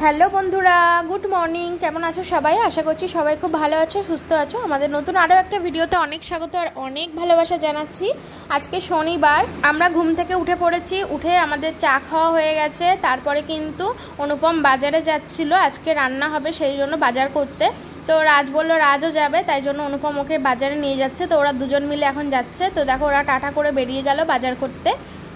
Hello বন্ধুরা, good morning. কেমন আছো সবাই? আশা করছি সবাই খুব ভালো আছো, সুস্থ আছো। আমাদের নতুন আরও একটা ভিডিওতে অনেক স্বাগত আর অনেক ভালোবাসা জানাচ্ছি। আজকে শনিবার, আমরা ঘুম থেকে উঠে পড়েছি। উঠে আমাদের চা খাওয়া হয়ে গেছে। তারপরে কিন্তু অনুপম বাজারে যাচ্ছিল, আজকে রান্না হবে সেই জন্য বাজার করতে। তো রাজ বললো রাজও যাবে, তাই জন্য অনুপম ওকে বাজারে নিয়ে যাচ্ছে। তো ওরা দুজন মিলে এখন যাচ্ছে। তো দেখো ওরা টাটা করে বেরিয়ে গেল বাজার করতে।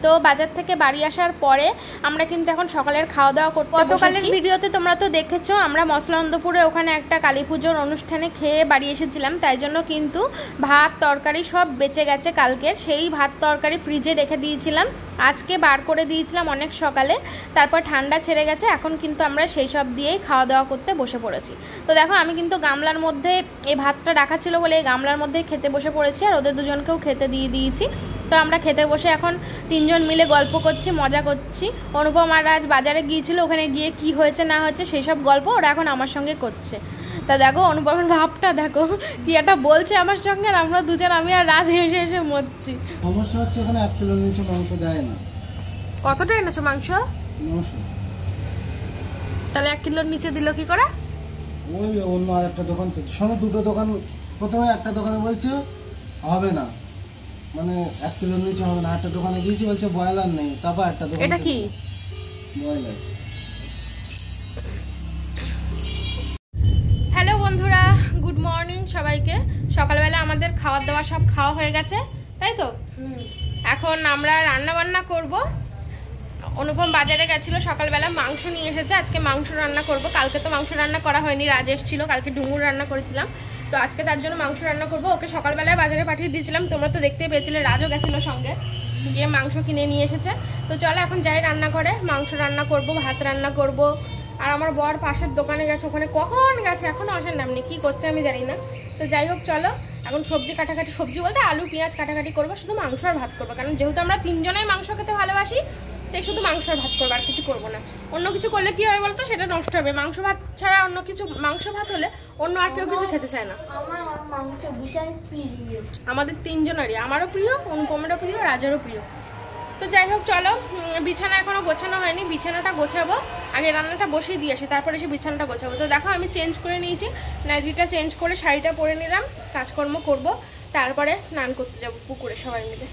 তো বাজার থেকে বাড়ি আসার পরে আমরা কিন্তু এখন সকালের খাওয়া দাওয়া করতে বসেছি। গতকালের ভিডিওতে তোমরা তো দেখেছো, আমরা মসলান্দপুরে ওখানে একটা কালী পুজোর অনুষ্ঠানে খেয়ে বাড়ি এসেছিলাম। তাই জন্য কিন্তু ভাত তরকারি সব বেঁচে গেছে কালকের। সেই ভাত তরকারি ফ্রিজে রেখে দিয়েছিলাম, আজকে বার করে দিয়েছিলাম অনেক সকালে। তারপর ঠান্ডা ছেড়ে গেছে, এখন কিন্তু আমরা সেই সব দিয়েই খাওয়া দাওয়া করতে বসে পড়েছি। তো দেখো আমি কিন্তু গামলার মধ্যে এই ভাতটা রাখা ছিল বলে এই গামলার মধ্যেই খেতে বসে পড়েছি, আর ওদের দুজনকেও খেতে দিয়ে দিয়েছি। তো আমরা খেতে বসে এখন তিনজন মিলে গল্প করছি, মজা করছি। অনুপম আর রাজ বাজারে গিয়েছিল, ওখানে গিয়ে কি হয়েছে না হয়েছে সেই সব গল্প ওরা এখন আমার সঙ্গে করছে। তা দেখো অনুপমের ভাবটা দেখো, কি একটা বলছে আমার সঙ্গে, আর আমরা দুজন, আমি আর রাজ হেসে হেসে মরছি। সমস্যা হচ্ছে এখানে 1 কিলোর নিচে মাংস দেয় না। কতটা এনেছো মাংস? 900। তাহলে 1 কিলোর নিচে দিল কি করে? ওই অন্য আরেকটা দোকান থেকে শোনো, দুটো দোকান, প্রথমে একটা দোকানে বলছে হবে না, মানে 1 কিলোর নিচে হবে না। একটা দোকানে গিয়েছি বলছে ব্রয়লার নেই, তারপর একটা দোকান। এটা কি ব্রয়লার? হ্যালো বন্ধুরা, গুড মর্নিং সবাইকে। সকালবেলা আমাদের খাওয়া দাওয়া সব খাওয়া হয়ে গেছে, তাই তো? এখন আমরা রান্না বান্না করব। অনুপম বাজারে গেছিলো সকালবেলা, মাংস নিয়ে এসেছে। আজকে মাংস রান্না করব। কালকে তো মাংস রান্না করা হয়নি, রাজ এসেছিল, কালকে ডুমুর রান্না করেছিলাম। তো আজকে তার জন্য মাংস রান্না করব। ওকে সকালবেলায় বাজারে পাঠিয়ে দিয়েছিলাম, তোমরা তো দেখতেই পেয়েছিলে। রাজও গেছিলো সঙ্গে, গিয়ে মাংস কিনে নিয়ে এসেছে। তো চলো এখন যাই রান্না করে, মাংস রান্না করব, ভাত রান্না করব। আর আমার বর পাশের দোকানে গেছে, ওখানে কখন গেছে এখনও আসার নাম নেই, কী করছে আমি জানি না। তো যাই হোক চলো এখন সবজি কাটাকাটি, সবজি বলতে আলু পেঁয়াজ কাটাকাটি করবো, শুধু মাংস আর ভাত করবো। কারণ যেহেতু আমরা তিনজনেই মাংস খেতে ভালোবাসি, তাই শুধু মাংস আর ভাত করবো, আর কিছু করবো না। অন্য কিছু করলে কি হয় বলতো, সেটা নষ্ট হবে। মাংস ভাত ছাড়া অন্য কিছু, মাংস ভাত হলে অন্য আর কেউ কিছু খেতে চায় না। আমাদের তিনজনেরই, আমারও প্রিয়, অনুপমেরও প্রিয়, রাজারও প্রিয়। তো যাই হোক চলো, বিছানা এখনো গোছানো হয়নি, বিছানাটা গোছাবো। আগে রান্নাটা বসিয়ে দিয়ে আসি, তারপরে এসে বিছানাটা গোছাবো। তো দেখো আমি চেঞ্জ করে নিয়েছি, নাইটিটা চেঞ্জ করে শাড়িটা পরে নিলাম, কাজকর্ম করব, তারপরে স্নান করতে যাবো পুকুরে সবাই মিলে।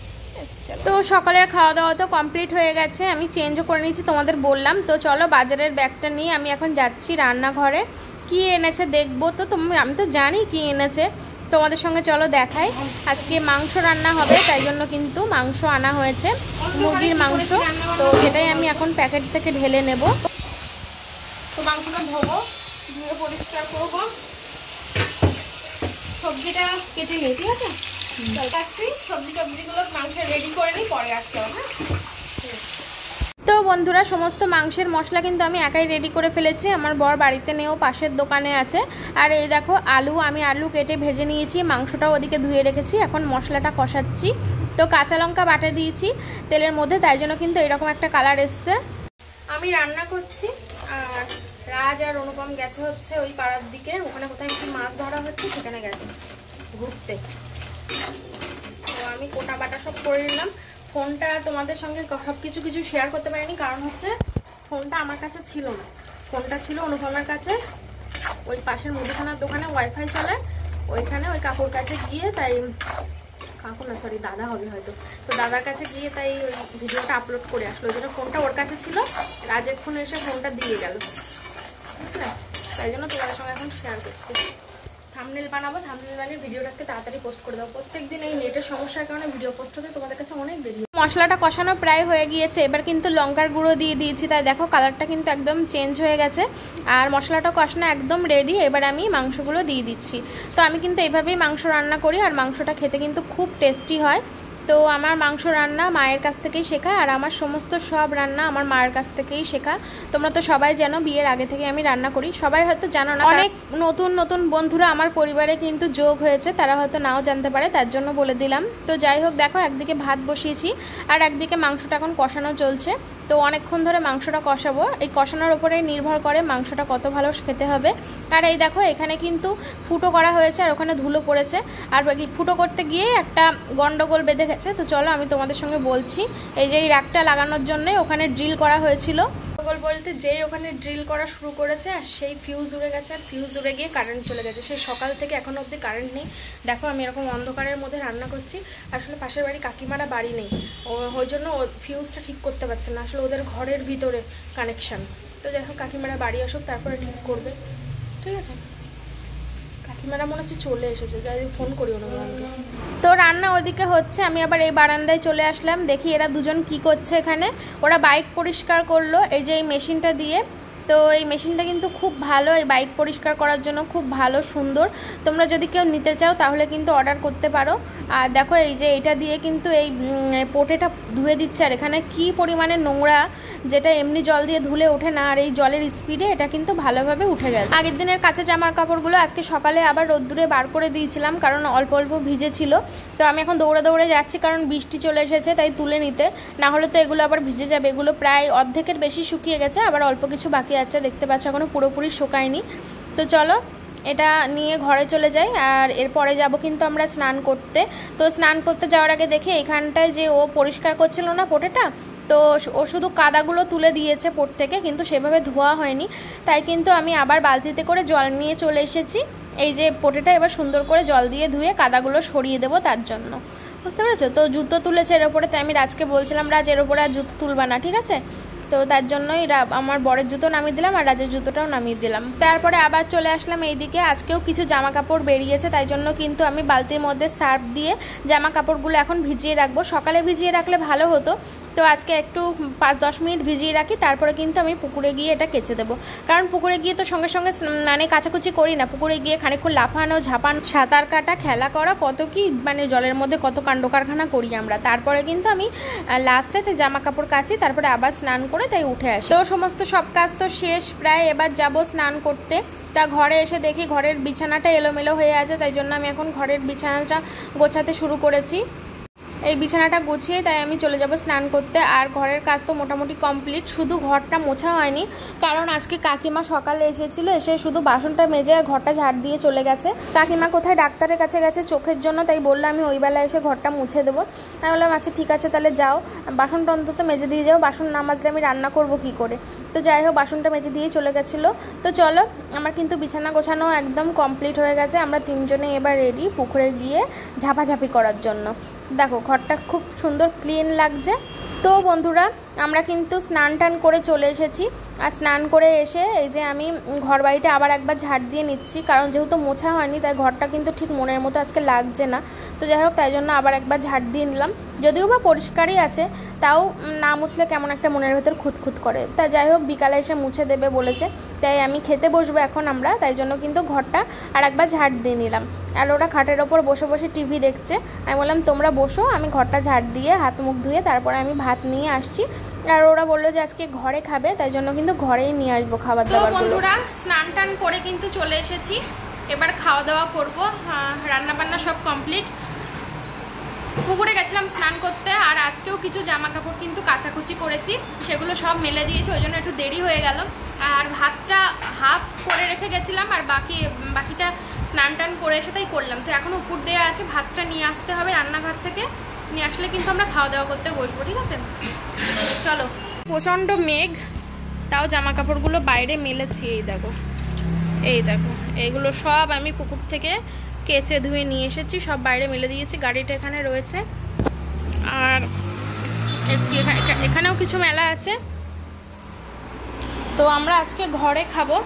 তো সকালের খাওয়া দাওয়া তো কমপ্লিট হয়ে গেছে, আমি চেঞ্জও করে নিয়েছি, তোমাদের বললাম। তো চলো বাজারের ব্যাগটা নিয়ে আমি এখন যাচ্ছি রান্নাঘরে। কি এনেছে দেখবো। তো আমি তো জানি কি এনেছে, তোমাদের সঙ্গে চলো দেখাই। আজকে মাংস রান্না হবে, তাই জন্য কিন্তু মাংস আনা হয়েছে, মুরগির মাংস। তো সেটাই আমি এখন প্যাকেট থেকে ঢেলে নেব। তো মাংসটা ধোবো, ধুয়ে পরিষ্কার করবো, সবজিটা কেটে নিই, ঠিক আছে? সবজিগুলো মাংস রেডি করে নিই, পরে আসতে হবে। তো বন্ধুরা সমস্ত মাংসের মশলা কিন্তু আমি একাই রেডি করে ফেলেছি, আমার বর বাড়িতে নেও, পাশের দোকানে আছে। আর এই দেখো আমি আলু কেটে ভেজে নিয়েছি, মাংসটাও ওদিকে ধুয়ে রেখেছি। এখন মশলাটা কষাচ্ছি। তো কাঁচা লঙ্কা বাটে দিয়েছি তেলের মধ্যে, তাই জন্য কিন্তু এরকম একটা কালার এসছে। আমি রান্না করছি, আর রাজ আর অনুপম গেছে হচ্ছে ওই পাড়ার দিকে, ওখানে কোথায় একটু মাছ ধরা হচ্ছে, সেখানে গেছে ঘুরতে। তো আমি কোটা বাটা সব করে নিলাম। ফোনটা তোমাদের সঙ্গে সব কিছু শেয়ার করতে পারিনি, কারণ হচ্ছে ফোনটা আমার কাছে ছিল না, ফোনটা ছিল অনুপমের কাছে। ওই পাশের মুদিখানার দোকানে ওয়াইফাই চলে, ওইখানে ওই কাকুর কাছে গিয়ে, তাই কাকু না সরি দাদা হবে হয়তো, তো দাদার কাছে গিয়ে তাই ওই ভিডিওটা আপলোড করে আসলো। ওই জন্য ফোনটা ওর কাছে ছিল, রাজের ফোনে এসে ফোনটা দিয়ে গেল, বুঝলে? তাই জন্য তোমাদের সঙ্গে এখন শেয়ার করছি। থাম্বনেল বানাবো, থাম্বনেল বানিয়ে ভিডিওটা আজকে তাড়াতাড়ি পোস্ট করে দেবো। প্রত্যেকদিন এই নেটের সমস্যার কারণে ভিডিও পোস্ট হতে তোমাদের কাছে অনেক দেরি। মশলাটা কষানো প্রায় হয়ে গিয়েছে, এবার কিন্তু লঙ্কার গুঁড়ো দিয়ে দিয়েছি, তাই দেখো কালারটা কিন্তু একদম চেঞ্জ হয়ে গেছে। আর মশলাটা কষানো একদম রেডি, এবার আমি মাংসগুলো দিয়ে দিচ্ছি। তো আমি কিন্তু এইভাবেই মাংস রান্না করি, আর মাংসটা খেতে কিন্তু খুব টেস্টি হয়। তো আমার মাংস রান্না মায়ের কাছ থেকেই শেখা, আর আমার সমস্ত সব রান্না আমার মায়ের কাছ থেকেই শেখা। তোমরা তো সবাই জানো বিয়ের আগে থেকে আমি রান্না করি, সবাই হয়তো জানো না, অনেক নতুন নতুন বন্ধুরা আমার পরিবারে কিন্তু যোগ হয়েছে, তারা হয়তো নাও জানতে পারে, তার জন্য বলে দিলাম। তো যাই হোক দেখো একদিকে ভাত বসিয়েছি, আর একদিকে মাংসটা এখন কষানো চলছে। তো অনেকক্ষণ ধরে মাংসটা কষাবো, এই কষানোর উপরেই নির্ভর করে মাংসটা কত ভালো খেতে হবে। আর এই দেখো এখানে কিন্তু ফুটো করা হয়েছে, আর ওখানে ধুলো পড়েছে, আর ফুটো করতে গিয়ে একটা গন্ডগোল বেঁধে গেছে। তো চলো আমি তোমাদের সঙ্গে বলছি, এই যে এই র্যাকটা লাগানোর জন্য ওখানে ড্রিল করা হয়েছিল, বলতে যেই ওখানে ড্রিল করা শুরু করেছে আর সেই ফিউজ উড়ে গেছে, আর ফিউজ উড়ে গিয়ে কারেন্ট চলে গেছে। সেই সকাল থেকে এখনও অবধি কারেন্ট নেই। দেখো আমি এরকম অন্ধকারের মধ্যে রান্না করছি। আসলে পাশের বাড়ি কাকিমারা বাড়ি নেই, ওই জন্য ফিউজটা ঠিক করতে পারছে না। আসলে ওদের ঘরের ভিতরে কানেকশান। তো দেখো কাকিমারা বাড়ি আসুক, তারপরে ঠিক করবে, ঠিক আছে? কাকিমারা মনে হচ্ছে চলে এসেছে, যাই ফোন করি ওনাকে। তো রান্না ওদিকে হচ্ছে, আমি আবার এই বারান্দায় চলে আসলাম। দেখি এরা দুজন কি করছে এখানে। ওরা বাইক পরিষ্কার করলো এই যে এই মেশিনটা দিয়ে। তো এই মেশিনটা কিন্তু খুব ভালো, এই বাইক পরিষ্কার করার জন্য খুব ভালো, সুন্দর। তোমরা যদি কেউ নিতে চাও তাহলে কিন্তু অর্ডার করতে পারো। আর দেখো এই যে এটা দিয়ে কিন্তু এই পোটেটা ধুয়ে দিচ্ছে, আর এখানে কি পরিমাণে নোংরা, যেটা এমনি জল দিয়ে ধুলে ওঠে না, আর এই জলের স্পিডে এটা কিন্তু ভালোভাবে উঠে গেল। আগের দিনের কাঁচা জামার কাপড়গুলো আজকে সকালে আবার রোদ্দুরে বার করে দিয়েছিলাম, কারণ অল্প অল্প ভিজে ছিল। তো আমি এখন দৌড়ে দৌড়ে যাচ্ছি, কারণ বৃষ্টি চলে এসেছে, তাই তুলে নিতে, না হলে তো এগুলো আবার ভিজে যাবে। এগুলো প্রায় অর্ধেকের বেশি শুকিয়ে গেছে, আবার অল্প কিছু বাকি আছে, দেখতে পাচ্ছ এখনো পুরোপুরি শুকায়নি। তো চলো এটা নিয়ে ঘরে চলে যাই, আর এরপরে যাব কিন্তু আমরা স্নান করতে। তো স্নান করতে যাওয়ার আগে দেখি এখানটায় যে ও পরিষ্কার করছিল না পোটেটা, তো ও শুধু কাদাগুলো তুলে দিয়েছে পোট থেকে, কিন্তু সেভাবে ধোয়া হয়নি। তাই কিন্তু আমি আবার বালতিতে করে জল নিয়ে চলে এসেছি। এই যে পোটেটা এবার সুন্দর করে জল দিয়ে ধুয়ে কাদাগুলো সরিয়ে দেবো তার জন্য, বুঝতে পেরেছো? তো জুতো তুলেছে এর ওপরে, তাই আমি রাজকে বলছিলাম রাজ এর ওপরে আর জুতো তুলবা না, ঠিক আছে? তো তার জন্যই আমার বরের জুতো নামিয়ে দিলাম আর রাজের জুতোটাও নামিয়ে দিলাম। তারপরে আবার চলে আসলাম এইদিকে। আজকেও কিছু জামা কাপড় বেরিয়েছে, তাই জন্য কিন্তু আমি বালতির মধ্যে সার্ফ দিয়ে জামা কাপড়গুলো এখন ভিজিয়ে রাখবো। সকালে ভিজিয়ে রাখলে ভালো হতো, তো আজকে একটু 5-10 মিনিট ভিজিয়ে রাখি, তারপরে কিন্তু আমি পুকুরে গিয়ে এটা কেচে দেবো। কারণ পুকুরে গিয়ে তো সঙ্গে সঙ্গে মানে কাচাকুচি করি না, পুকুরে গিয়ে খানিকক্ষণ লাফানো ঝাপানো, সাঁতার কাটা, খেলা করা, কত কি মানে জলের মধ্যে কত কাণ্ড কারখানা করি আমরা। তারপরে কিন্তু আমি লাস্টেতে জামা কাপড় কাচি, তারপরে আবার স্নান করে তাই উঠে আসি। তো সমস্ত সব কাজ তো শেষ প্রায়, এবার যাব স্নান করতে। তা ঘরে এসে দেখি ঘরের বিছানাটা এলোমেলো হয়ে আছে, তাই জন্য আমি এখন ঘরের বিছানাটা গোছাতে শুরু করেছি। এই বিছানাটা গুছিয়ে তাই আমি চলে যাব স্নান করতে। আর ঘরের কাজ তো মোটামুটি কমপ্লিট, শুধু ঘরটা মোছা হয়নি, কারণ আজকে কাকিমা সকালে এসেছিল, এসে শুধু বাসনটা মেজে আর ঘরটা ঝাড় দিয়ে চলে গেছে। কাকিমা কোথায় ডাক্তারের কাছে গেছে চোখের জন্য, তাই বললো আমি ওই বেলা এসে ঘরটা মুছে দেবো। আমি বললাম আচ্ছা ঠিক আছে তাহলে যাও, বাসনটা অন্তত মেজে দিয়ে যাও, বাসন না মাজলে আমি রান্না করবো কী করে। তো যাই হোক বাসনটা মেজে দিয়ে চলে গেছিলো। তো চলো আমার কিন্তু বিছানা গোছানো একদম কমপ্লিট হয়ে গেছে। আমরা তিনজনে এবার রেডি পুকুরে গিয়ে ঝাপাঝাপি করার জন্য। দেখো ঘরটা খুব সুন্দর ক্লিন লাগছে। তো বন্ধুরা আমরা কিন্তু স্নান টান করে চলে এসেছি, আর স্নান করে এসে এই যে আমি ঘর বাড়িটা আবার একবার ঝাড় দিয়ে নিচ্ছি, কারণ যেহেতু মোছা হয়নি তাই ঘরটা কিন্তু ঠিক মনের মতো আজকে লাগছে না। তো যাই হোক তাই জন্য আবার একবার ঝাড় দিয়ে নিলাম, যদিও বা পরিষ্কারই আছে, তাও না মুছলে কেমন একটা মনের ভেতর খুঁতখুত করে। তাই যাই হোক বিকালে এসে মুছে দেবে বলেছে, তাই আমি খেতে বসবো এখন আমরা, তাই জন্য কিন্তু ঘরটা আর একবার ঝাড় দিয়ে নিলাম। আর ওরা খাটের ওপর বসে বসে টিভি দেখছে, আমি বললাম তোমরা বসো, আমি ঘরটা ঝাড় দিয়ে হাত মুখ ধুয়ে তারপরে আমি ভাত নিয়ে আসছি। আর ওরা বললো যে আজকে ঘরে খাবে, তাই জন্য কিন্তু ঘরেই নিয়ে আসবো খাবার দাবার। তো বন্ধুরা স্নান টান করে কিন্তু চলে এসেছি, এবার খাওয়া দাওয়া করবো। রান্না বান্না সব কমপ্লিট। পুকুরে গেছিলাম স্নান করতে, আর আজকেও কিছু জামা কাপড় কিন্তু কাচাকুচি করেছি, সেগুলো সব মেলে দিয়েছি, ওই জন্য একটু দেরি হয়ে গেল। আর ভাতটা হাফ করে রেখে গেছিলাম, আর বাকিটা স্নান টান করে এসে তাই করলাম। তো এখন উপর দেওয়া আছে, ভাতটা নিয়ে আসতে হবে রান্নাঘর থেকে, নিয়ে আসলে কিন্তু আমরা খাওয়া দাওয়া করতে বসবো, ঠিক আছে? চলো। প্রচণ্ড মেঘ, তাও জামা কাপড়গুলো বাইরে মেলেছি। এই দেখো এইগুলো সব আমি পুকুর থেকে কেচে ধুয়ে নিয়ে এসেছি, সব বাইরে মেলে দিয়েছি, গাড়িটা এখানে রয়েছে। আর এখানেও কিছু মেলা আছে। তো আমরা আজকে ঘরে খাবো,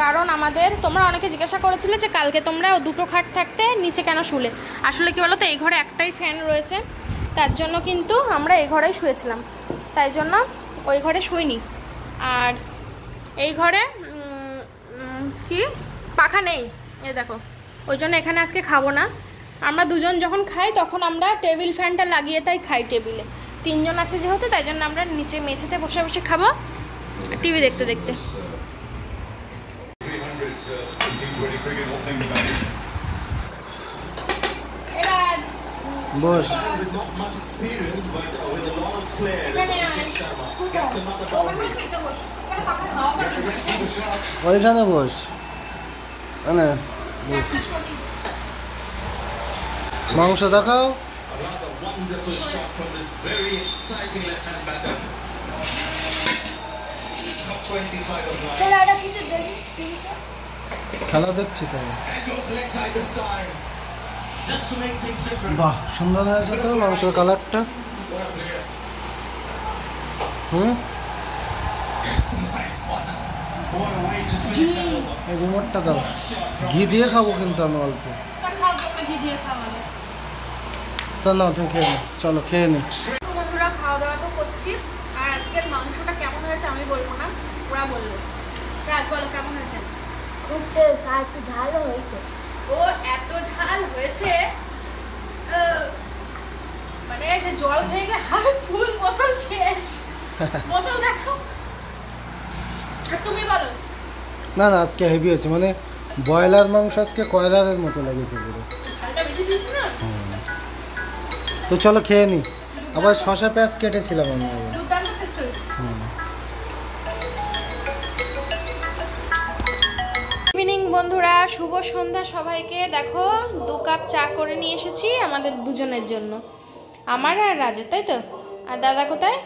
কারণ আমাদের তোমরা অনেকে জিজ্ঞাসা করেছিলে যে কালকে তোমরা দুটো খাট থাকতে নিচে কেন শুলে। আসলে কি বলো তো, এই ঘরে একটাই ফ্যান রয়েছে, তার জন্য কিন্তু আমরা এই ঘরেই শুয়েছিলাম, তাই জন্য ওই ঘরে শুইনি। আর এই ঘরে কি পাখা নেই, এই দেখো, ওই জন্য এখানে আজকে খাবো না। আমরা দুজন যখন খাই তখন আমরা টেবিল ফ্যানটা লাগিয়ে তাই খাই টেবিলে, তিনজন আছে যেহেতু, তাই জন্য আমরা নিচে মেঝেতে বসে বসে খাবো টিভি দেখতে দেখতে। বস ওইখানে বস, মাংস দেখাও। খেলা দেখছি তো। বাহ, সুন্দর হয়েছে তো মাংসের কালারটা। এই রিমোটটা দাও, ঘি দিয়ে খাবো কিন্তু আমি অল্প। তা না, তুমি খেয়ে নি, চলো খেয়ে নি। বন্ধুরা খাওয়া দাওয়া তো করছি, আর আজকের মাংসটা কেমন হয়েছে আমি বলবো না, ওরা বললো। রাজ বলো কেমন হয়েছে? খুব টেস্ট, আর একটু ঝালও হয়েছে। ও এত ঝাল হয়েছে, মানে সে জল খেয়ে গেলে হাত ফুল বোতল শেষ। বোতল দেখো। আর তুমি বলো। না না, আজকে হেভি হয়েছে, মানে ব্রয়লার মাংস আজকে কয়লারের মতো লেগেছে পুরো। ঝালটা বেশি দিস না। তো চলো খেয়ে নি। আবার শসা পেঁয়াজ কেটেছিলাম আমি। দুর্দান্ত টেস্ট হয়েছে। ইভিনিং বন্ধুরা, শুভ সন্ধ্যা সবাইকে। দেখো 2 কাপ চা করে নিয়ে এসেছি আমাদের দুজনের জন্য, আমার আর রাজের, তাই তো? আর দাদা কোথায়?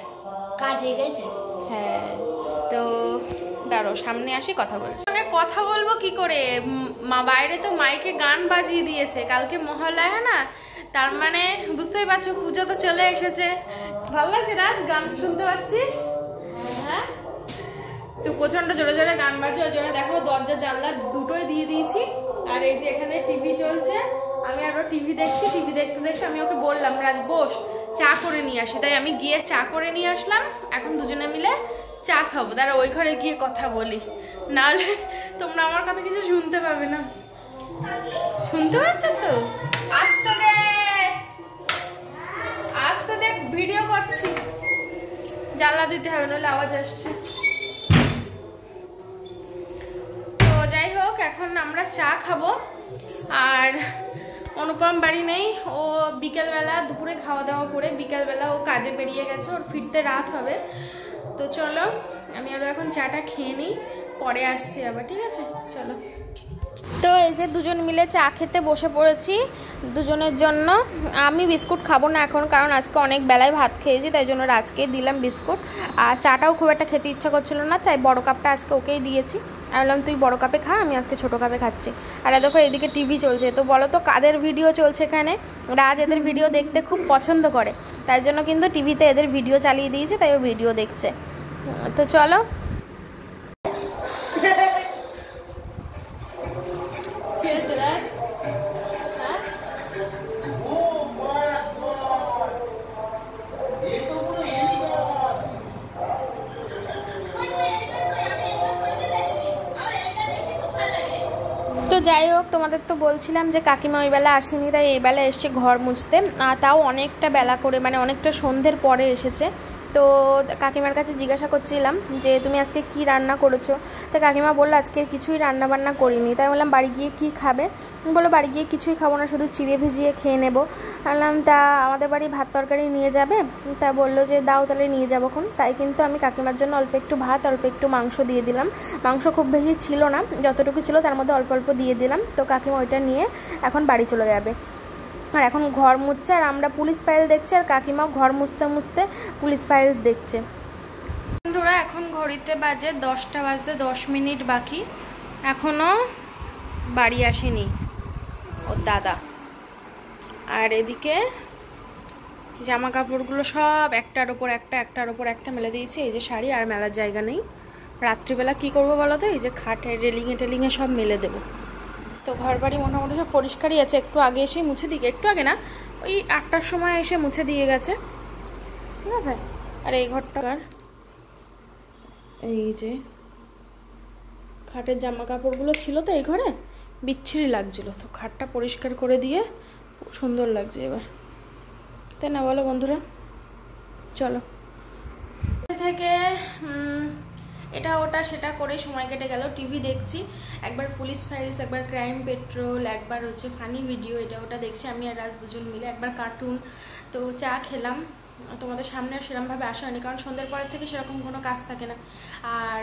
কাজে গেছে। হ্যাঁ, তো দাঁড়ো সামনে আসি কথা বলছি। কথা বলবো কি করে, মা বাইরে তো মাইকে গান বাজিয়ে দিয়েছে, কালকে মহালয়া না, তার মানে বুঝতেই পারছো পুজো তো চলে এসেছে। ভালো লাগছে রাজ, গান শুনতে পাচ্ছিস? হ্যাঁ, তো প্রচন্ড জোরে জোরে গান বাজছে, ওই জন্য দেখো দরজা জানলা দুটোই দিয়ে দিয়েছি। আর এই যে এখানে টিভি চলছে, আমি আরো টিভি দেখছি। টিভি দেখতে দেখতে আমি ওকে বললাম রাজ বস, চা করে নিয়ে আসি, তাই আমি গিয়ে চা করে নিয়ে আসলাম। এখন দুজনে মিলে চা খাবো, তারা ওই ঘরে গিয়ে কথা বলি, নাহলে তোমরা আমার কথা কিছু শুনতে পাবে না। শুনতে পাচ্ছ তো? আস্তে দেখ, আস্তে দেখ, ভিডিও করছি, জানলা দিতে হবে নাহলে আওয়াজ আসছে। তো যাই হোক, এখন আমরা চা খাবো। আর অনুপম বাড়ি নেই, ও বিকেলবেলা দুপুরে খাওয়া দাওয়া করে বিকেলবেলা ও কাজে বেরিয়ে গেছে, ওর ফিরতে রাত হবে। তো চলো আমি আরও এখন চাটা খেয়ে নিই, পরে আসছি আবার, ঠিক আছে? চলো। তো এই যে দুজন মিলে চা খেতে বসে পড়েছি দুজনের জন্য। আমি বিস্কুট খাবো না এখন, কারণ আজকে অনেক বেলায় ভাত খেয়েছি, তাই জন্য রাজকে দিলাম বিস্কুট। আর চাটাও খুব একটা খেতে ইচ্ছা করছিল না, তাই বড় কাপটা আজকে ওকেই দিয়েছি। আমি বললাম তুই বড় কাপে খা, আমি আজকে ছোটো কাপে খাচ্ছি। আর দেখো এদিকে টিভি চলছে, তো বলো তো কাদের ভিডিও চলছে এখানে? রাজ এদের ভিডিও দেখতে খুব পছন্দ করে, তাই জন্য কিন্তু টিভিতে এদের ভিডিও চালিয়ে দিয়েছে, তাই ও ভিডিও দেখছে। তো চলো। কি হয়েছে রাজ? হ্যাঁ, তো যাই হোক, তোমাদের তো বলছিলাম যে কাকিমা ওই বেলা আসেনি, তাই এই বেলা এসছে ঘর মুছতে। তাও অনেকটা বেলা করে, মানে অনেকটা সন্ধ্যের পরে এসেছে। তো কাকিমার কাছে জিজ্ঞাসা করছিলাম যে তুমি আজকে কি রান্না করেছো? তো কাকিমা বললো আজকে কিছুই রান্না বান্না করিনি। তাই বললাম বাড়ি গিয়ে কি খাবে? বললো বাড়ি গিয়ে কিছুই খাবো না, শুধু চিড়ে ভিজিয়ে খেয়ে নেবো। বললাম তা আমাদের বাড়ি ভাত তরকারি নিয়ে যাবে? তা বললো যে দাও তাহলে নিয়ে যাবো এখন। তাই কিন্তু আমি কাকিমার জন্য অল্প একটু ভাত অল্প একটু মাংস দিয়ে দিলাম। মাংস খুব বেশি ছিল না, যতটুকু ছিল তার মধ্যে অল্প অল্প দিয়ে দিলাম। তো কাকিমা ওইটা নিয়ে এখন বাড়ি চলে যাবে। আর এখন ঘর মুছছে, আর আমরা পুলিশ ফাইল দেখছি, আর কাকিমাও ঘর মুছতে মুছতে পুলিশ ফাইলস দেখছে। বন্ধুরা এখন ঘড়িতে বাজে 10টা বাজতে 10 মিনিট বাকি, এখনও বাড়ি আসেনি ওর দাদা। আর এদিকে জামা কাপড়গুলো সব একটার ওপর একটা একটার ওপর একটা মেলে দিয়েছি। এই যে শাড়ি, আর মেলার জায়গা নেই। রাত্রিবেলা কি করবো বলো তো? এই যে খাটে রেলিংয়ে টেলিংয়ে সব মেলে দেবো। তো ঘর বাড়ি মোটামুটি সব পরিষ্কারই আছে, একটু আগে এসে মুছে দিই, একটু আগে না, ওই 8টার সময় এসে মুছে দিয়ে গেছে, ঠিক আছে? আর এই ঘরটার এই যে খাটের জামা কাপড়গুলো ছিল তো এই ঘরে, বিচ্ছিরি লাগছিলো, তো খাটটা পরিষ্কার করে দিয়ে সুন্দর লাগছে এবার, তাই না বলো বন্ধুরা? চলো। থেকে এটা ওটা সেটা করে সময় কেটে গেল, টিভি দেখছি, একবার পুলিশ ফাইলস, একবার ক্রাইম পেট্রোল, একবার হচ্ছে ফানি ভিডিও, এটা ওটা দেখছি আমি আর রাজ দুজন মিলে, একবার কার্টুন। তো চা খেলাম, তোমাদের সামনে সেরকমভাবে আসা হয়নি, কারণ সন্ধ্যের পরের থেকে সেরকম কোনো কাজ থাকে না। আর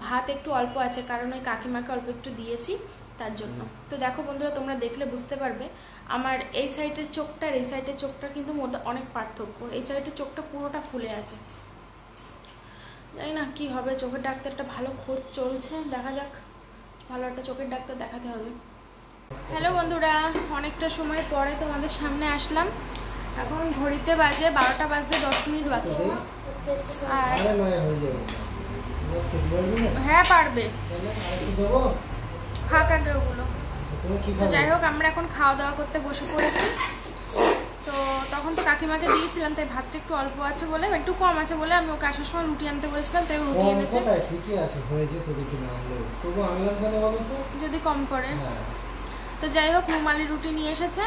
ভাত একটু অল্প আছে, কারণ ওই কাকিমাকে অল্প একটু দিয়েছি তার জন্য। তো দেখো বন্ধুরা, তোমরা দেখলে বুঝতে পারবে আমার এই সাইডের চোখটা আর এই সাইডের চোখটা কিন্তু মধ্যে অনেক পার্থক্য। এই সাইডের চোখটা পুরোটা ফুলে আছে। জানি না কি হবে, চোখের ডাক্তারটা ভালো খোঁজ চলছে, দেখা যাক, ভালো একটা চোখের ডাক্তার দেখাতে হবে। হ্যালো বন্ধুরা, অনেকটা সময় পরে তোমাদের সামনে আসলাম। এখন ঘড়িতে বাজে 12টা বাজতে 10 মিনিট বাকি। আর হ্যাঁ পারবে, খাক আগে ওগুলো। তো যাই হোক, আমরা এখন খাওয়া দাওয়া করতে বসে পড়েছি। তো তখন তো কাকিমাকে দিয়েছিলাম, তাই ভাতটা একটু অল্প আছে বলে, একটু কম আছে বলে আমি ওকে আসার সময় রুটি আনতে বলেছিলাম, তাই রুটি এনেছে। ঠিকই আছে, হয়েছে তো রুটি না আনলেও তবু আনলাম কেন বলো তো, যদি কম করে। তো যাই হোক, রুমালি রুটি নিয়ে এসেছে।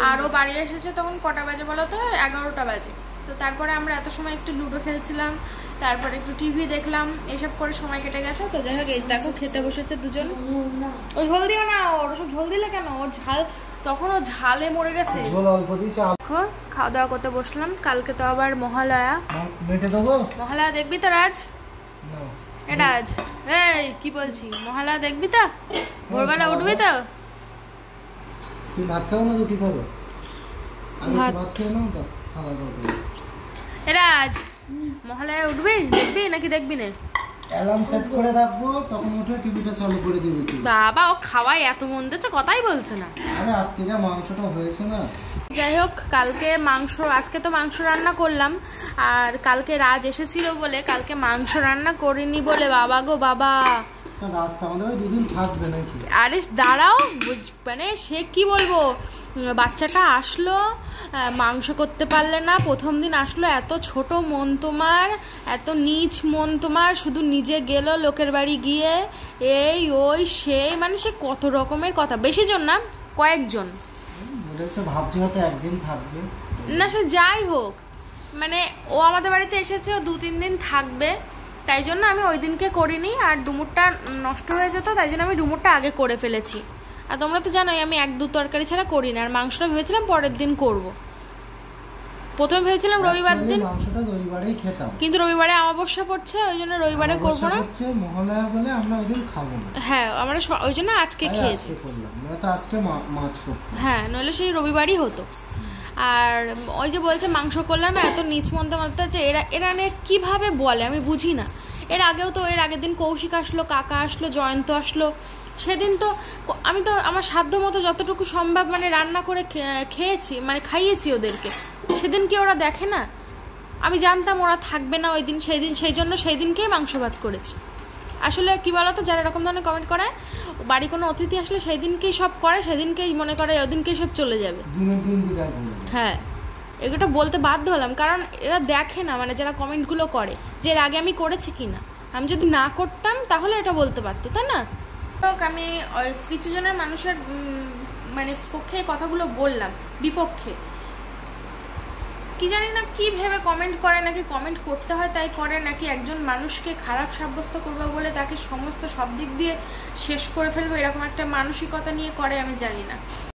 আর ও বাড়ি এসেছে তখন কটা বাজে বলো তো? 11টা বাজে। তো তারপরে আমরা এত সময় একটু লুডো খেলছিলাম, তারপরে একটু টিভি দেখলাম, এইসব করে সময় কেটে গেছে। তো যাই হোক, এই দেখো খেতে বসেছে দুজন। ও ঝোল দিও না, ওর সব ঝোল দিলে কেন? ওর ঝাল, তখন ও ঝালে মরে গেছে। ঝোল অল্প দিয়েছে। দেখো খাওয়া দাওয়া করতে বসলাম। কালকে তো আবার মহালয়া। মেটে দেবো? মহালয়া দেখবি তো রাজ? এ রাজ, এই কি বলছি, মহালয়া দেখবি তো? ভোরবেলা উঠবি তো? তুই ভাত খাও না রুটি খাবো? ভাত খেয়ে নাও তো, খাওয়া দাওয়া করো। এ রাজ, মহালয়া উঠবি, দেখবি নাকি দেখবি না? অ্যালার্ম সেট করে রাখবো, তখন উঠে টিভিটা চালু করে দিবি তুই। বাবা, ও খাওয়াই এত মন দিচ্ছে, কথাই বলছে না। আরে আজকে যা মাংসটা হয়েছে না। যাই হোক, কালকে মাংস, আজকে তো মাংস রান্না করলাম। আর কালকে রাজ এসেছিল বলে কালকে মাংস রান্না করিনি বলে, বাবা গো বাবা। রাস্তা আমাদের ওই দুদিন থাকবে নাকি? আরে দাঁড়াও, মানে সে কি বলবো, বাচ্চাটা আসলো, মাংস করতে পারলে না। প্রথম দিন আসলো, এত ছোট মন তোমার, এত নীচ মন তোমার, শুধু নিজে গেল লোকের বাড়ি গিয়ে এই ওই সেই, মানে সে কত রকমের কথা। বেশি জন না, কয়েকজন। ভাবছি হয়তো একদিন থাকবে না, সে যাই হোক, মানে ও আমাদের বাড়িতে এসেছে, ও 2-3 দিন থাকবে, তাই জন্য আমি ওই দিনকে করিনি। আর ডুমুরটা নষ্ট হয়ে যেত, তাই জন্য আমি ডুমুরটা আগে করে ফেলেছি। আর তোমরা তো জানোই আমি 1-2 তরকারি ছাড়া করি না। আর মাংসটা ভেবেছিলাম পরের দিন করব। প্রথমে ভেবেছিলাম রবিবার দিন, মাংসটা রবিবারেই খেতাম, কিন্তু রবিবারে অমাবস্যা পড়ছে, ওই জন্য রবিবারে করবো না। মহালয়া বলে আমরা ওই দিন খাবো না। হ্যাঁ, আমরা ওই জন্য আজকে খেয়েছি। আজকে মাছ করতাম। হ্যাঁ, নইলে সেই রবিবারই হতো। আর ওই যে বলছে মাংস করলে না, এত নিচ মনতে মনতে, যে এরা নিয়ে কীভাবে বলে আমি বুঝি না। এর আগেও তো, এর আগের দিন কৌশিক আসলো, কাকা আসলো, জয়ন্ত আসলো। সেদিন তো আমি তো আমার সাধ্য মতো যতটুকু সম্ভব মানে রান্না করে খেয়েছি, মানে খাইয়েছি ওদেরকে। সেদিন কি ওরা দেখে না? আমি জানতাম ওরা থাকবে না ওই দিন, সেই জন্য সেই দিনকেই মাংস ভাত করেছি। আসলে কি বলতো, যারা এরকম ধরনের কমেন্ট করে, বাড়ি কোনো অতিথি আসলে সেই দিনকেই সব করে, সেদিনকেই মনে করে ওই দিনকেই সব চলে যাবে। হ্যাঁ, এগুলো বলতে বাধ্য হলাম, কারণ এরা দেখে না, মানে যারা কমেন্টগুলো করে, যে এর আগে আমি করেছি কি না। আমি যদি না করতাম তাহলে এটা বলতে পারতো, তাই না? আমি কিছু জনের মানুষের মানে পক্ষে কথাগুলো বললাম, বিপক্ষে কি জানি না কি ভেবে কমেন্ট করে, নাকি কমেন্ট করতে হয় তাই করে, নাকি একজন মানুষকে খারাপ সাব্যস্ত করবে বলে তাকে সমস্ত সব দিক দিয়ে শেষ করে ফেলবে, এরকম একটা মানসিকতা নিয়ে করে, আমি জানি না।